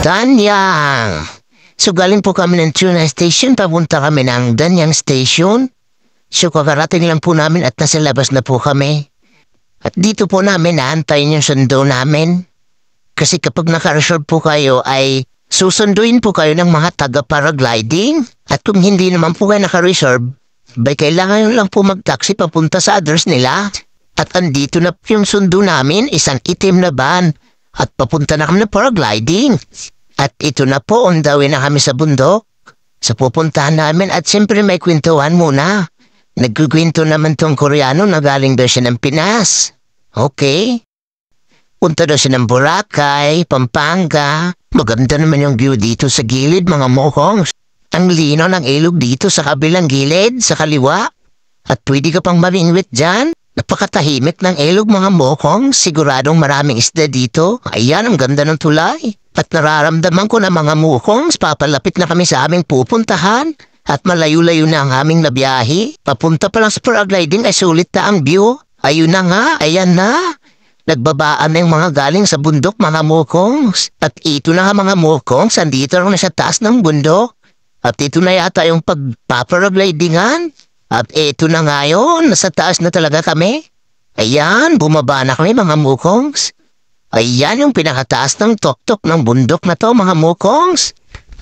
Danyang. So galing po kami ng tuna station, papunta kami ng Danyang station. So kakarating lang po namin at nasa labas na po kami. At dito po namin naantayin yung sundo namin. Kasi kapag naka-reserve po kayo ay susunduin po kayo ng mga taga-paragliding. At kung hindi naman po kayo naka-reserve, bay kailangan lang po mag-taxi papunta sa address nila. At andito na po yung sundo namin, isang itim na van. At papunta na kami ng paragliding. At ito na po, on the way na kami sa bundok. Sa pupuntahan namin at siyempre may kwentuhan muna. Nagkukwento naman tong Koreano na galing daw siya ng Pinas. Okay. Punta daw siya ng Boracay, Pampanga. Maganda naman yung view dito sa gilid, mga mokongs. Ang lino ng ilog dito sa kabilang gilid, sa kaliwa. At pwede ka pang mamingwit dyan. Napakatahimik ng ilog, mga mokong. Siguradong maraming isda dito. Ayan, ang ganda ng tulay. At nararamdaman ko na mga mokong, papalapit na kami sa aming pupuntahan. At malayo-layo na ang aming nabiyahe. Papunta pa lang sa paragliding ay sulit na ang view. Ayun na nga, ayan na. Nagbabaan na yung mga galing sa bundok, mga mokong. At ito na nga mga mokong, sandito lang na sa taas ng bundok. At ito na yata yung pagpaparaglidingan. At eto na ngayon, nasa taas na talaga kami. Ayan, bumaba na kami mga mukongs. Ayan yung pinakataas ng tuktok ng bundok na to mga mukongs.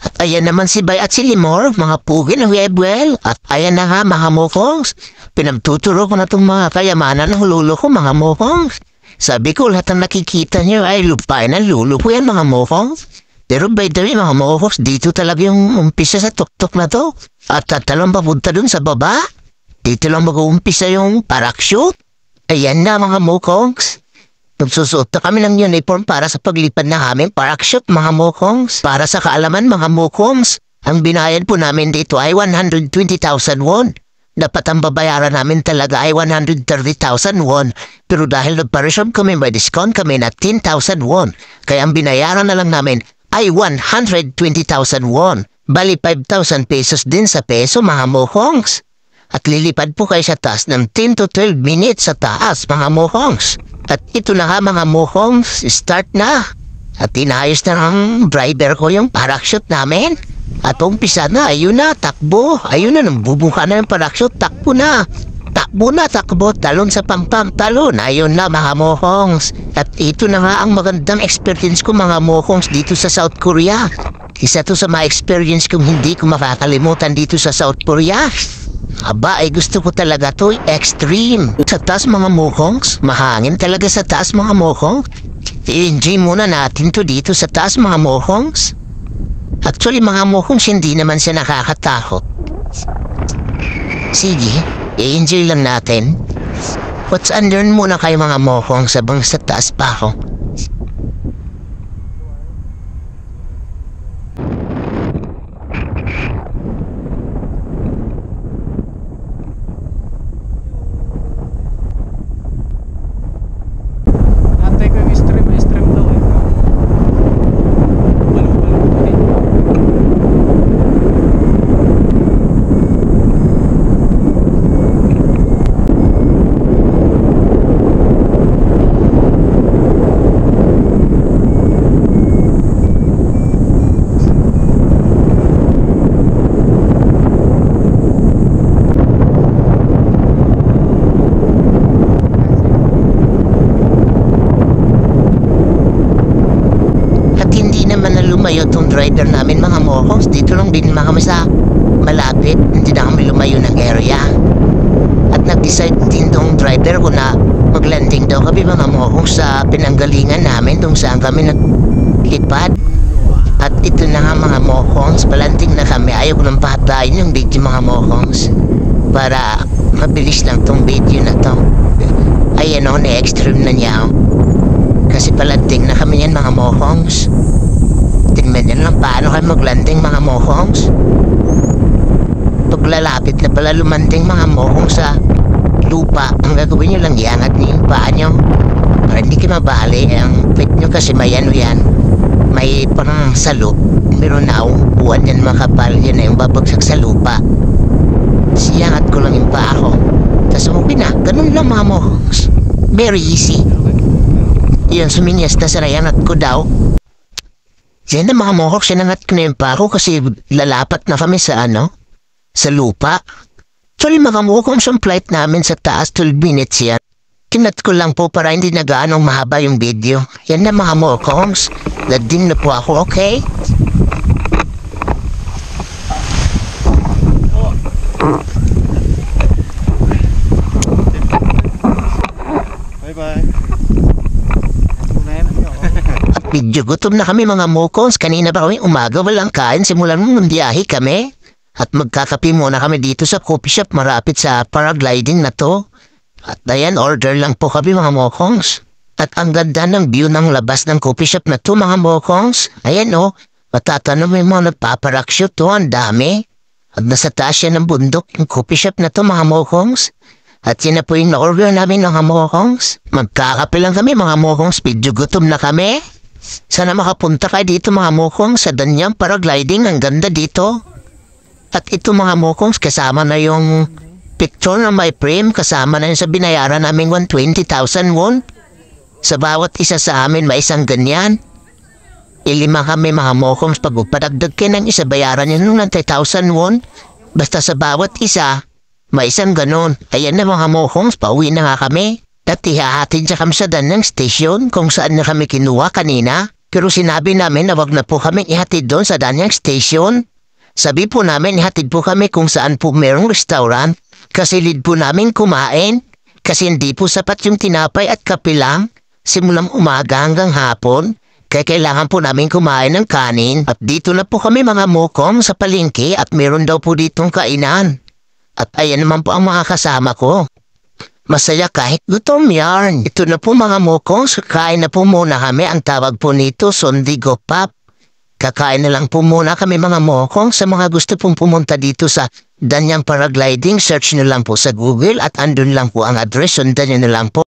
At ayan naman si Bay at si Limor, mga pugi ng Webwell. At ayan na nga mga mukongs. Pinagtuturo ko na itong mga kayamanan ng lulo ko mga mukongs. Sabi ko lahat ng nakikita niyo ay lupain ng lulo ko yan mga mukongs. Pero by the way mga mukongs, dito talaga yung umpisa sa tuktok na to. At tatalong papunta dun sa baba. Dito lang mag-uumpisa yung parachute. Ayan na mga mokongs. Nagsusuot na kami ng uniform para sa paglipad na aming parachute mga mokongs. Para sa kaalaman mga mokongs, ang binayad po namin dito ay 120,000 won. Dapat ang babayaran namin talaga ay 130,000 won. Pero dahil nagpa-reserve kami, may discount kami na 10,000 won. Kaya ang binayaran na lang namin ay 120,000 won. Bali 5,000 pesos din sa peso mga mokongs. At lilipad po kayo sa taas ng 10 to 12 minutes sa taas mga mokongs. At ito na nga mga mokongs, start na. At inayos na ng driver ko yung parachute namin. At umpisa na, ayun na, takbo. Ayun na, bubuka na yung parachute, takbo na. Takbo na, takbo, talon sa pampam, talon. Ayun na mga mokongs. At ito na nga ang magandang experience ko mga mokongs dito sa South Korea. Isa to sa mga experience kong hindi ko makakalimutan dito sa South Korea. Aba, ay gusto ko talaga to, extreme. Sa taas mga mokongs, mahangin talaga sa taas mga mokongs. I-enjoy muna natin to dito sa taas mga mokongs. Actually mga mokongs, hindi naman siya nakakatakot. Sige, i-enjoy lang natin. What's under muna kayo mga mokongs sabang sa taas pa ako. Lumayo tong driver namin mga mokongs. Dito lang din mga kami sa malapit. Hindi na kami lumayo ng area. At nag-decide din tong driver ko na mag-landing daw kami mga mokongs sa pinanggalingan namin kung saan kami naglipad. At ito na nga mga mokongs, palanding na kami. Ayaw ko nang pahatayin yung video mga mokongs para mabilis lang tong video na to. Ayan o, na-extreme na niya. Kasi palanding na kami yan mga mokongs. Tingnan nyo lang paano kayo maglanding mga mokongs. Paglalapit na pala lumanding mga mokongs sa lupa, ang gagawin nyo lang iangat nyo yung paa nyo para hindi kayo mabali ang pit nyo kasi may ano yan, may parang salop. Meron na upuan yan makapal, yan na yung babagsak sa lupa. Siyangat ko lang yung paa ko, tapos okay na, ganun lang mga mokongs. Very easy. Yun, suminyas na sa rayanat ko daw. Yan na mga mohok, sinangat ko na yung pako kasi lalapat na kami sa sa lupa. Actually mga mohok, ang flight namin sa taas 12 minutes yan. Kinat ko lang po para hindi na gaanong mahaba yung video. Yan na mga mohok, lading na po ako, okay? Bye-bye. Medyo gutom na kami mga mokons. Kanina pa kami umaga walang kain. Simulan mo ng biyahe kami. At magkakape muna kami dito sa coffee shop marapit sa paragliding na to. At ayan, order lang po kami mga mokons. At ang ganda ng view ng labas ng coffee shop na to mga mokons. Ayan matatanong may mga nagpaparakshot to. Ang dami. At nasa taas yan ng bundok yung coffee shop na to mga mokons. At yun na po yung na-order namin mga mokons. Magkakape lang kami mga mokons. Medyo gutom na kami. Sana makapunta kayo dito mga mokons sa Danyang Paragliding. Ang ganda dito. At ito mga mokons kasama na yung picture na may frame. Kasama na yun sa binayaran namin 120,000 won. Sa bawat isa sa amin may isang ganyan. 5 kami mga mokons. Pag padagdag kayo ng isa bayaran nyo ng 90,000 won. Basta sa bawat isa may isang ganon. Ayan na mga mokons, pauwi na nga kami. At ihahatid siya kami sa Danyang Station kung saan na kami kinuha kanina. Pero sinabi namin na wag na po kami ihatid doon sa Danyang Station. Sabi po namin ihatid po kami kung saan po merong restaurant. Kasi lid po namin kumain. Kasi hindi po sapat yung tinapay at kape lang. Simulang umaga hanggang hapon. Kaya kailangan po namin kumain ng kanin. At dito na po kami mga mokom sa palengke at meron daw po ditong kainan. At ayan naman po ang mga kasama ko. Masaya kahit gutom yarn. Ito na po mga mokons, kakain na po muna kami. Ang tawag po nito, Sondigo Pop. Kakain na lang po muna kami mga mokons. Sa mga gusto pong pumunta dito sa Danyang Paragliding, search nyo lang po sa Google at andun lang po ang address. Sundan nyo na lang po.